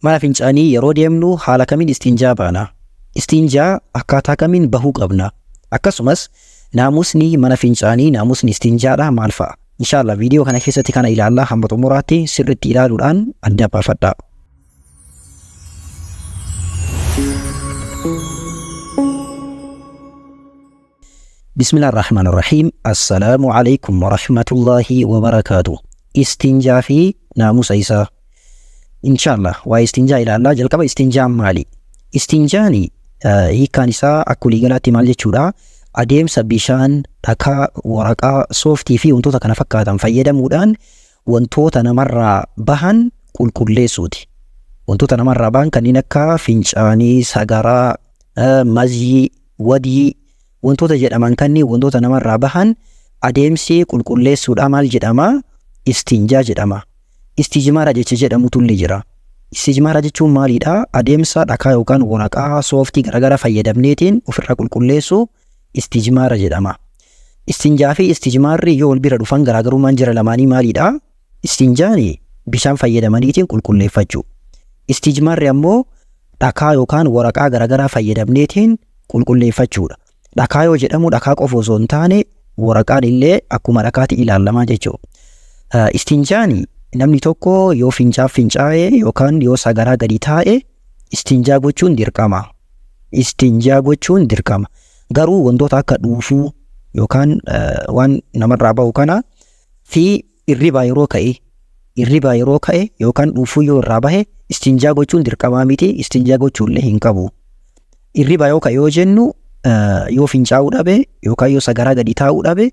Mana fincaanii yeroo deemnu haala kamiin istinjaa baana? Istinjaa akkaataa kamiin bahuu qabna? Akkasumas naamusni mana fincaanii naamusni istinjaadha maal fa'a? Inshallah viidiyoo kana keessatti kana ilaallaa hamma xumuraatti sirriitti ilaaluudhaan adda baafadhaa. Bismillahirrahmanirrahiim. Assalaamu alaykum wa rahmatullahi wa barakaatuh. Istinjaa fi naamusa isaa. Inshallah waa istinjaa ilaallaa. Jalqaba istinjaan maali? Istinjaani hiikkaan isaa akka waliigalaatti maal jechuudha? Adeemsa bishaan, dhakaa, waraqaa, sooftii fi wantoota kana fakkaatan fayyadamuudhaan wantoota namarraa bahan qulqulleessuuti. Wantoota namarraa bahan kanneen akka fincaanii, sagaraa, mazii, wadii wantoota jedhaman kanneen wantoota namarraa bahan adeemsi qulqulleessuudha maal jedhama? Istinjaa jedhama. Istijmaara jecha jedhamutu illee jira. Istijmaara jechuun maalidha? Adeemsa dhakaa yookaan waraqaa sooftii garagara fayyadamneetiin ofirra qulqulleessu istijmaara jedhama. Istinjaa fi istijmaarri yoo wal bira dhufan garaagarummaan jira lamaanii maalidha? Istinjaani bishaan fayyadamaniitiin qulqulleeffachuu. Istijmaarri ammoo dhakaa yookaan waraqaa garagaraa fayyadamneetiin qulqulleeffachuudha. Dhakaa yoo jedhamu dhakaa qofa osoo hin taane waraqaan illee akkuma dhakaatti ilaalamaa jechuudha. Istinjaani namni tokko yoo fincaa'e yookaan yoo sagaraa gadi taa'e istinjaa gochuun dirqama. Istinjaa gochuun dirqama. Garuu wantoota akka dhuufuu yookaan waan namarraa bahu kana fi irribaa yeroo ka'e yookaan dhuufuu yoo irraa bahe istinjaa gochuun dirqamaa miti. Istinjaa gochuullee hin qabu. Irribaa yoo ka'e yoo jennu yoo fincaa'uu dhabe yookaan yoo sagaraa gadi taa'uu dhabe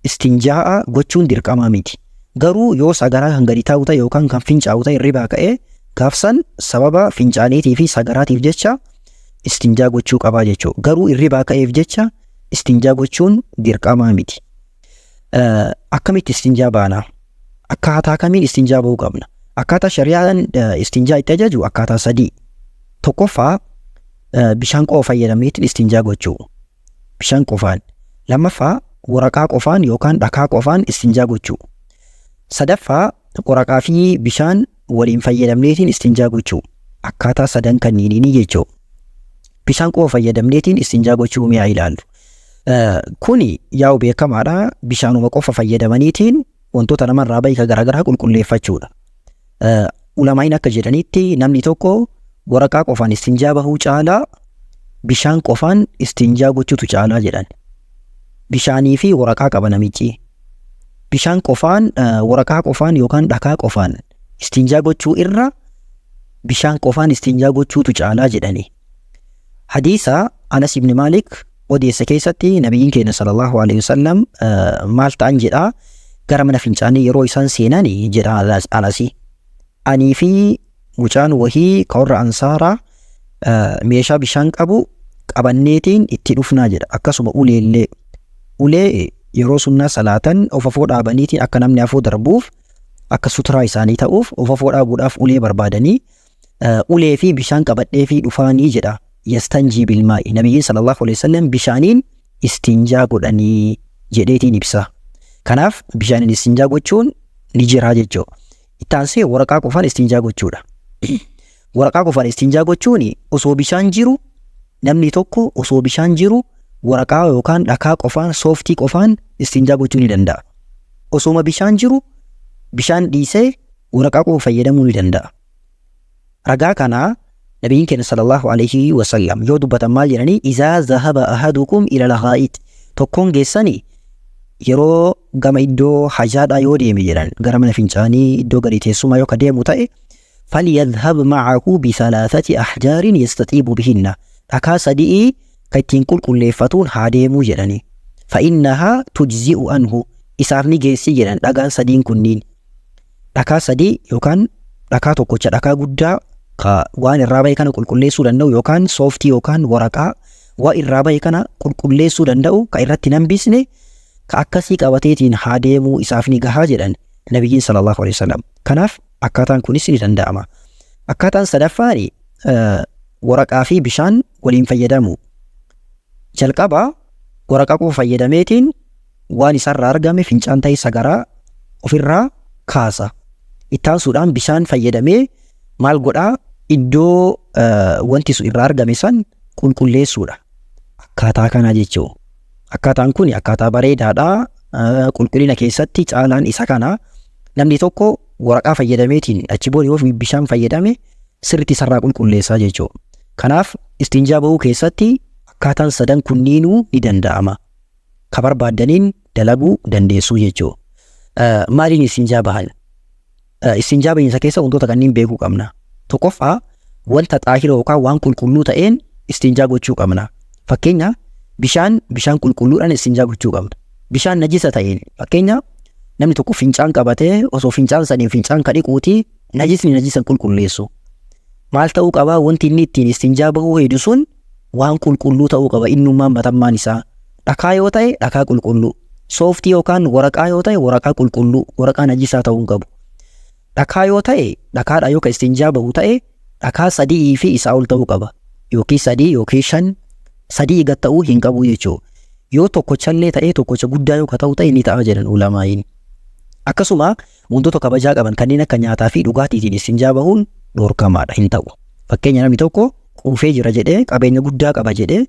istinjaa gochuun dirqamaa miti. Garuu yoo sagaraa kan gadi taa'u ta'e yookaan kan fincaa'u ta'e irribaa ka'e gaafsan sababa fincaaniitii fi sagaraatiif jecha istinjaa gochuu qabaa jechuudha. Garuu irribaa ka'eef jecha istinjaa gochuun dirqamaa miti. Akkamitti istinjaa baana? Akkaataa kamiin istinjaa bahuu qabna? Akkaataa shari'aan istinjaa itti ajaju akkaataa sadii. Tokkoffaa bishaan qofa fayyadameetiin istinjaa gochuu. Bishaan qofaan. Lammaffaa waraqaa qofaan yookaan dhakaa qofaan istinjaa gochuu. Sadaffaa waraqaa fi bishaan waliin fayyadamneetiin istinjaa gochuu. Akkaataa sadan kanniinii jechuudha. Bishaan qofa fayyadamneetiin istinjaa gochuu mi'a ilaallu. Kuni yaa'u beekamaadha. Bishaanuma qofa fayyadamaniitiin wantoota namarraa bahi garaagaraa qulqulleeffachuudha. Ulamaa'in akka jedhanitti namni tokko waraqaa qofaan istinjaa bahuu caalaa bishaan qofaan istinjaa gochuutu caalaa jedhan. Bishaanii fi waraqaa qaba namichi. Bishaan qofaan waraqaa qofaan yookaan dhakaa qofaan istinjaa gochuu irra bishaan qofaan istinjaa gochuutu caalaa jedhani. Hadiisa Anas ibn Malik odeessa keessatti nabiyyiin keenya sallallahu alaihi wasallam maal ta'an jedhaa gara mana fincaanii yeroo isaan seenan jedha Anasi. Anii fi mucaan wahii kawarra ansaaraa meeshaa bishaan qabu qabanneetiin itti dhufnaa jedha. Akkasuma uleellee. Ulee yeroo sunnaa salaatan ofafoo dhaabaniitiin akka namni afoo darbuuf akka suturaa isaanii ta'uuf ofafoo dhaabuudhaaf ulee barbaadanii ulee fi bishaan qabadhee fi dhufaanii jedha. Yastanjii bilmaa'i. Nabiyyiin sallallahu alaihi wasallam bishaaniin istinjaa godhanii jedheetiin ibsa. Kanaaf bishaaniin istinjaa gochuun ni jira jechuudha. Ittaansee waraqaa qofaan istinjaa gochuudha. Waraqaa qofaan istinjaa gochuun osoo bishaan jiru namni tokko osoo bishaan jiru waraqaa yookaan dhakaa qofaan sooftii qofaan istinjaa gochuu ni danda'a. Osoo bishaan jiru bishaan dhiisee waraqaa qofa fayyadamuu ni danda'a. Ragaa kanaa nabiyyiin keenya sallallahu alaihi wasallam yoo dubbatan maal jedhanii izaa zahaba ahadukum ila al-ghaa'it tokkoon geessanii yeroo gama iddoo hajaadhaa yoo deeme jedhan gara mana fincaanii iddoo gadi teessumaa yoo ka deemu ta'e falyadhhab ma'ahu bi thalathati ahjaarin yastatiibu bihinna dhakaa sadii ka ittiin qulqulleeffatuun haa deemuu jedhani. Fa'innahaa tujzi'u anhu isaaf ni geessi jedhan dhagaan sadiin kunniin. Dhakaa sadii yookaan dhakaa tokkocha dhakaa guddaa ka waan irraa bahe kana qulqulleessuu danda'u yookaan sooftii yookaan waraqaa waa irraa bahe kana qulqulleessuu danda'u ka irratti nambisne ka akkasii qabateetiin haa deemuu isaaf ni gahaa jedhan nabiyyiin sallallahu alaihi wasallam. Kanaaf akkaataan kunis ni danda'ama. Akkaataan sadaffaan waraqaa fi bishaan waliin fayyadamu. Jalqaba waraqaa qofa fayyadameetiin waan isarraa argame fincaan ta'e sagaraa ofirraa kaasa. Ittaansuudhaan bishaan fayyadamee maal godhaa iddoo wanti sun irraa argame san qulqulleessuudha. Akkaataa kana jechuun akkaataan kun akkaataa bareedaadha. Qulqullina keessatti caalaan isa kana namni tokko waraqaa fayyadameetiin achi booda yoo bishaan fayyadame sirriitti sarraa qulqulleessaa jechuudha. Kanaaf istinjaa bahuu keessatti akkaataan sadan kunniinuu ni danda'ama. Ka barbaaddaniin dalaguu dandeessuu jechuudha. Maaliin istinjaa bahan? Istinjaa bahiinsa keessa wantoota kanneen beekuu qabna. Tokkoffaa wanta xaahira yookaan waan qulqulluu ta'een istinjaa gochuu qabna. Fakkeenya bishaan qulqulluudhaan istinjaa gochuu qabna. Bishaan najisa ta'een fakkeenya namni tokko fincaan qabatee osoo fincaan saniin fincaan ka dhiquuti najisni najisan qulqulleessu. Maal ta'uu qaba? Wanti inni ittiin istinjaa bahuu heedu sun waan qulqulluu ta'uu qaba. Innummaan matammaan isaa dhakaa yoo ta'e dhakaa qulqulluu, sooftii yookaan waraqaa yoo ta'e waraqaa qulqulluu, waraqaa najisaa ta'uu hin qabu. Dhakaa yoo ta'e dhakaadha yoo ka istinjaa bahu ta'e dhakaa 3 fi isaa ol ta'uu qaba. Yookiin 3 yookiin 5 gad ta'uu hin qabu jechuudha. Yoo tokkochallee ta'ee tokkocha guddaa yoo ka ta'u ta'e ni ta'a jedhan ulamaa'iin. Akkasuma wantoota kabajaa qaban kanneen akka nyaataa fi dhugaatiitiin istinjaa bahuun dhorkamaadha, hin ta'u. Fakkeenya namni tokko quufee jira jedhee qabeenya guddaa qaba jedhee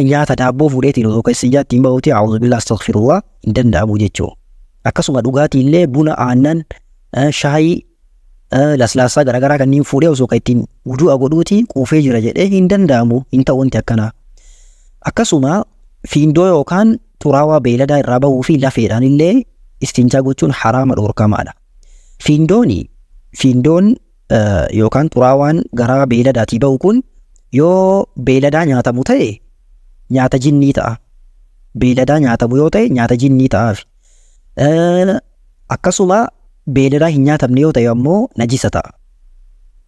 nyaata daabboo fuudheetiin osoo istinjaa ittiin bahuuti a'uudhu billaahi astaghfirullah hin danda'amu jechuudha. Akkasuma dhugaatiillee buna, aannan, shaayii, laslaasaa garaagaraa kanneen fuudhee osoo kan ittiin wudu'a godhuuti quufee jira jedhee hin danda'amu, hin ta'u wanti akkanaa. Akkasuma fiindoo yookaan xuraawaa beeladaa irraa bahuu fi lafeedhaan illee istinjaa gochuun haraama dhorkamaadha. Fiindoon yookaan xuraawaan garaa beeladaatii bahu kun yoo beeladaa nyaatamu ta'e nyaata jinnii ta'a. Beeladaa nyaatamu yoo ta'e nyaata jinnii ta'aaf. Akkasuma beeladaa hin nyaatamne yoo ta'e ammoo najisa ta'a.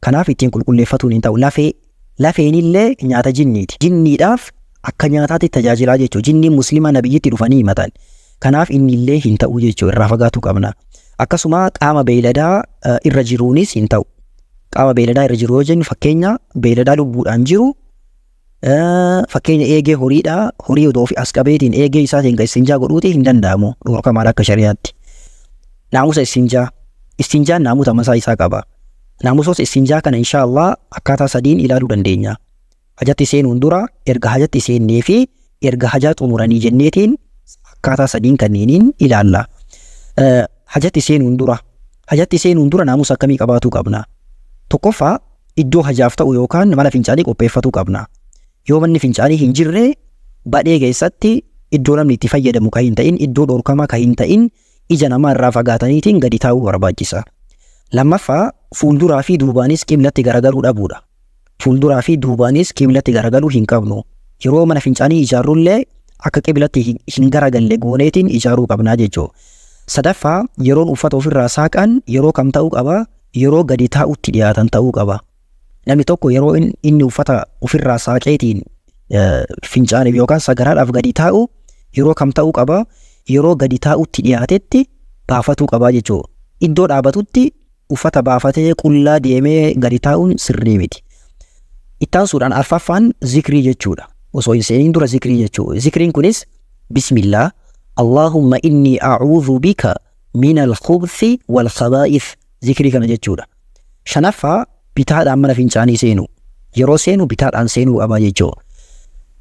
Kanaaf ittiin qulqulleeffatuun hin ta'u. Lafeen illee nyaata jinniiti. Jinniidhaaf akka nyaataatti tajaajilaa jechuudha. Jinniin musliima nabiyyitti dhufanii himatan. Kanaaf inni illee hin ta'u jechuudha. Irraa fagaatuu qabna. Akkasuma qaama beeladaa irra jiruunis hin ta'u. Qaama beeladaa irra jiru yoo jennu fakkeenya beeladaa lubbuudhaan jiru fakkeenya eegee horiidha. Horii odoo fi as qabeetiin eegee isaatiin kan istinjaa godhuuti hin danda'amu. Dhorkamaadha akka shari'aatti. Naamusa istinjaa. Istinjaan naamusa masaa isaa qaba. Naamusoota istinjaa kana inshaallah akkaataa sadiin ilaaluu dandeenya. Hajatti seenuun dura erga hajatti seennee fi erga hajaa xumuranii jenneetiin akkaataa sadiin kanneeniin ilaalla. Hajatti seenuun dura naamusa akkamii qabaatuu qabna? Tokkoffaa iddoo hajaaf ta'u yookaan mana fincaanii qopheeffatuu qabna. Yoo manni fincaanii hin jirre badhee keessatti iddoo namni itti fayyadamu kan hin ta'in, iddoo dhorkamaa kan hin ta'in ija namaa irraa fagaataniitiin gadi taa'uu barbaachisa. Lammaffaa fuulduraa fi duubaanis qiblatti garagaluu dhabuudha. Fuulduraa fi duubaanis qiblatti garagaluu hin qabnu. Yeroo mana fincaanii ijaarrullee akka qiblatti hin garagalle gooneetiin ijaaruu qabnaa jechuudha. Sadaffaa yeroon uffata ofirraa saaqan yeroo kam ta'uu qaba? Yeroo gadi taa'utti dhiyaatan ta'uu qaba. Namni tokko yeroo inni uffata ofirraa saaqeetiin fincaaniif yookaan sagaraadhaaf gadi taa'u yeroo kam ta'uu qaba? Yeroo gadi taa'utti dhiyaatetti baafatuu qaba jechuudha. Iddoo dhaabatutti uffata baafatee qullaa deemee gadi taa'uun sirrii miti. Ittaansuudhaan arfaffaan zikrii jechuudha. Osoo hin seeniin dura zikrii jechuudha. Zikriin kunis bismillah Allahumma inni a'uudhu bika min al-khubthi wal-khabaa'ith zikrii kana jechuudha. Shanaffaa bitaadhaan mana fincaanii seenu. Yeroo seenu bitaadhaan seenuu qaba jechuudha.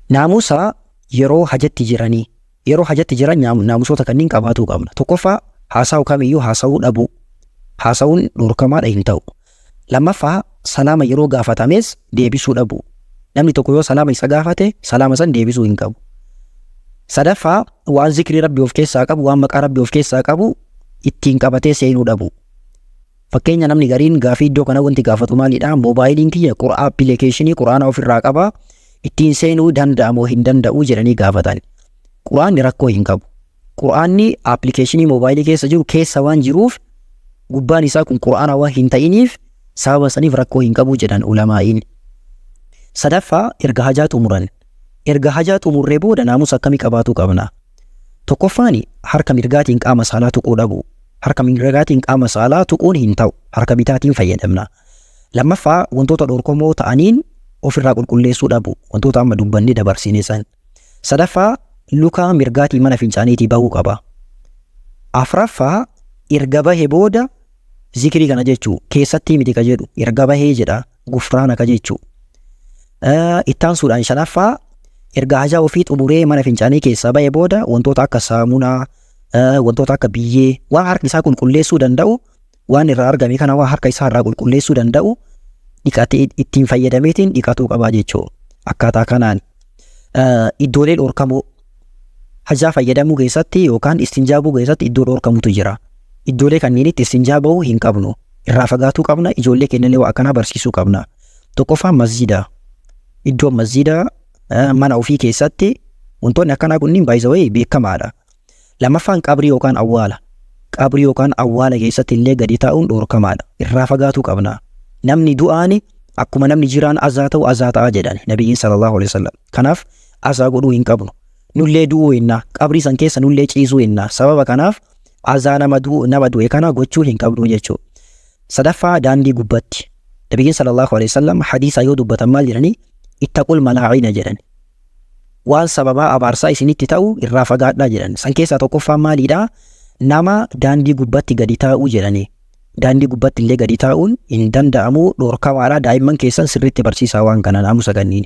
Naamusa yeroo hajatti jiranii. Yeroo hajatti jiran naamusoota kanneen qabaatuu qabna. Tokkoffaa haasa'u kamiyyuu haasa'uu dhabu. Haasa'uun dhorkamaadha hin ta'u. Lammaffaa salaama yeroo gaafatames deebisuu dhabu. Namni tokko yoo salaama isa gaafate salaama san deebisuu hin qabu. Sadaffaa waan zikrii rabbi of keessaa qabu, waan maqaa rabbi of keessaa qabu ittiin qabatee seenuu dhabu. Fakkeenya namni gariin gaafii iddoo kana wanti gaafatu maalidha? Moobaayiliin kiyya appilikeeshinii quraana ofirraa qaba. Ittiin seenuu danda'amoo hin danda'u jedhanii gaafatan. Quraanni rakkoo hin qabu. Quraanni appilikeeshinii moobaayilii keessa jiru keessa waan jiruuf gubbaan isaa kun quraana waan hin ta'iniif sababa saniif rakkoo hin qabu jedhan ulamaa'iin. Sadaffaa erga hajaa xumuran. Erga hajaa xumurree booda naamusa akkamii qabaatuu qabna? Tokkoffaan harka mirgaatiin qaama saalaa tuquu dhabu. Harka mirgaatiin qaama saalaa tuquun hin ta'u. Harka bitaatiin fayyadamna. Lammaffaa wantoota dhorkamoo ta'aniin ofirraa qulqulleessuu dhabu. Wantoota amma dubbannee dabarsine san. Sadaffaa luka mirgaatiin mana fincaaniitii bahuu qaba. Afraffaa erga bahe booda zikrii kana jechuu keessatti miti ka jedhu erga bahee jedha gufraana ka jechuu. Ittaan suudhaan shanaffaa erga hajaa ofii xumuree mana fincaanii keessaa bahee booda wantoota akka saamunaa, wantoota akka biyyee waan harki isaa qulqulleessuu danda'u, waan irraa argame kana waan harka isaa irraa qulqulleessuu danda'u dhiqatee ittiin fayyadameetiin dhiqatuu qabaa jechuu. Akkaataa kanaan iddoolee dhorkamoo hajaa fayyadamuu keessatti yookaan istinjaabuu keessatti iddoo dhorkamutu jira. Iddoolee kanneenitti istinjaabuu hin qabnu, irraa fagaatuu qabna, ijoollee keenyallee waa akkanaa barsiisuu qabna. Tokkoffaan masjiida. Iddoon masjiida mana ofii keessatti wantoonni akkanaa kunniin baay'ee beekamaadha. Lammaffaan qabrii yookaan awwaala. Qabrii yookaan awwaala keessatti illee gadi taa'uun dhorkamaadha. Irraa fagaatuu qabna. Namni du'aani akkuma namni jiraan azaa ta'u azaa ta'a jedhan nabiyyiin sallallahu alaihi wasallam. Kanaaf azaa godhuu hin qabnu. Nullee du'uu hinna, qabrii san keessa nullee ciisuu hinna. Sababa kanaaf azaa nama du'e kana gochuu hin qabnu jechuudha. Sadaffaa daandii gubbatti. Nabiyyiin sallallahu alaihi wasallam hadiisa yoo dubbatan maal jedhanii ittaqul malaa'iina jedhan. Waan sababaa abaarsaa isinitti ta'u irraa fagaadhaa jedhan. San keessaa tokkoffaan maaliidha? Nama daandii gubbatti gadi taa'uu jedhanii. Daandii gubbatti illee gadi taa'uun hin danda'amu, dhorkamaadha. Daa'imman keessan sirriitti barsiisaa waan kana naamusa kanniin.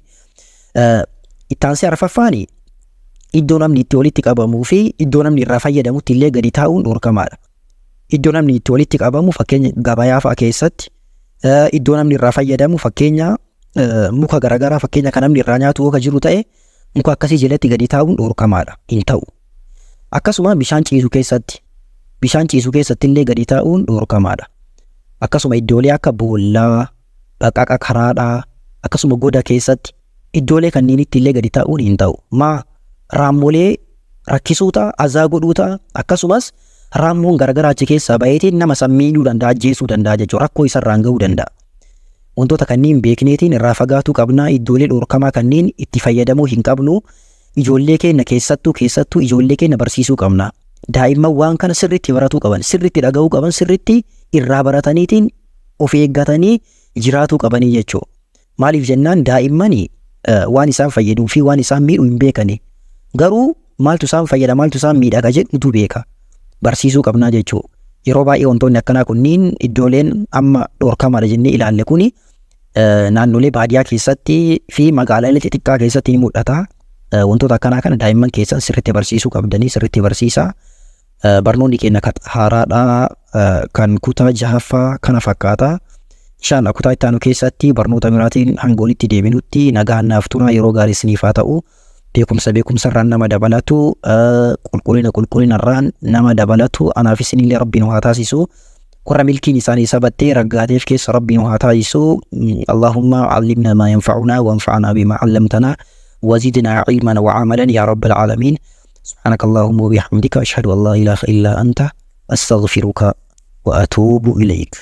Ittaansee arfaffaani iddoo namni itti walitti qabamuu fi iddoo namni irraa fayyadamutti illee gadi taa'uun dhorkamaadha. Iddoo namni itti walitti qabamu fakkeenya gabayaa fa'a keessatti, iddoo namni irraa fayyadamu fakkeenya muka garaagaraa fakkeenya kan namni irraa nyaatu yoo jiru ta'e muka akkasii jalatti gadi taa'uun dhorkamaadha, hin ta'u. Akkasuma bishaan ciisuu keessatti illee gadi taa'uun dhorkamaadha. Akkasuma iddoolee akka boollaa, baqaqa karaadhaa, akkasuma goda keessatti iddoolee kanneenitti illee gadi taa'uun hin ta'u. Raammolee rakkisuu ta'a, azaa godhuu ta'a, akkasumas raammoon garaagaraa achi keessaa baheetiin nama miidhuu danda'a, ajjeesuu danda'a jechuudha. Rakkoo isarraan gahuu danda'a. Wantoota kanneen beekneetiin irraa fagaatuu qabnaa. Iddoolee dhorkamaa kanneen itti fayyadamuu hin qabnu. Ijoollee keenya keessattuu ijoollee keenya barsiisuu qabna. Daa'imman waan kana sirriitti baratuu qaban, sirriitti dhagahuu qaban, sirriitti irraa barataniitiin of eeggatanii jiraatuu qabanii jechuudha. Maaliif jennaan daa'imman waan isaan fayyaduu fi waan isaan miidhu hin beekani. Garuu maaltu isaan fayyada, maaltu isaan miidhaga jedhutu beeka. Barsiisuu qabnaa jechuudha. Yeroo baay'ee wantoonni akkanaa kunniin iddooleen amma dhorkamaadha jennee ilaalle kuni naannolee baadiyyaa keessatti fi magaalaalee xixiqqaa keessatti ni mul'ata. Wantoota akkanaa kana daa'imman keessan sirriitti barsiisuu qabdanii sirriitti barsiisaa. Barnoonni keenya haaraadhaa kan kutaa 6ffaa kana fakkaata. Inshallah kutaa itti aanu keessatti barnoota biraatiin hanga walitti deebinutti nagaan naaf tura. Yeroo gaarii isiniif haa ta'u. Beekumsarraan nama dabalatu, qulqullinarraan nama dabalatu. Anaaf isinillee rabbiin haa taasisu. Warra milkiin isaanii sabattee raggaateef keessa rabbiin haa taasisu. Allahumma allimna maa yanfa'unaa wanfa'naa bimaa allamtanaa وزدنا علما وعملا يا رب العالمين. سبحانك اللهم وبحمدك أشهد أن لا إله إلا أنت أستغفرك وأتوب إليك.